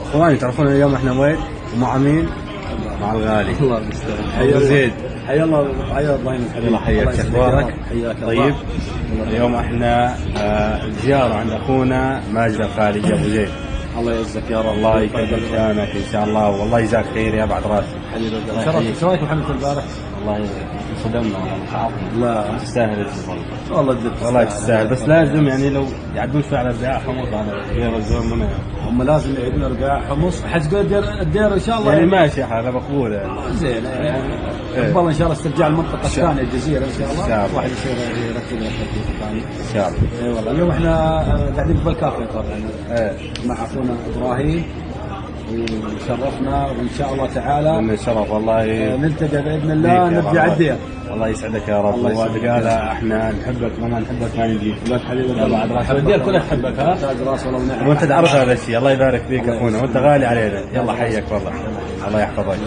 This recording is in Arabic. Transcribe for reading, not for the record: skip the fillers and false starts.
اخواني تعرفون اليوم احنا وين ومع مين؟ مع الغالي الله المستعان. ابو زيد. حيا الله ابراهيم الحبيب. الله حياك، اخبارك؟ حياك طيب. اليوم احنا زياره عند اخونا ماجد الخالدي ابو زيد. الله يعزك يا رب. الله يكبر شانك ان شاء الله، والله يجزاك خير يا بعد راسك. حبيبي شرفت. شو رايك محمد البارح؟ والله صدمنا والله تعبنا. لا تستاهل والله الدب والله تستاهل، بس لازم يعني لو يعدون شوي على الرباع حمص على غير الزول منها. هم لازم يعيدون رباع حمص. حتقول الدير ان شاء الله يعني ماشي حاله مقبوله يعني. زين يعني والله ان شاء الله استرجاع المنطقه الثانيه الجزيره ان شاء الله. إن شاء الله. واحد يصير يرتب له الترتيب الثاني ان شاء الله. اي والله. اليوم احنا قاعدين في بالكافيه طبعا مع اخونا ابراهيم، وشرفنا وان شاء الله تعالى من الشرف والله. نلتقى باذن الله نرجع الدير. الله يسعدك يا رب. الله يسعدك. قال احنا نحبك ما نحبك ما نجي. لك حبيبي يا بعد راس الدير كلها تحبك. ها تاج راس والله ونعم. وانت تعرف هذا الشيء. الله يبارك فيك اخونا، وانت غالي علينا. يلا حيك والله. الله يحفظك.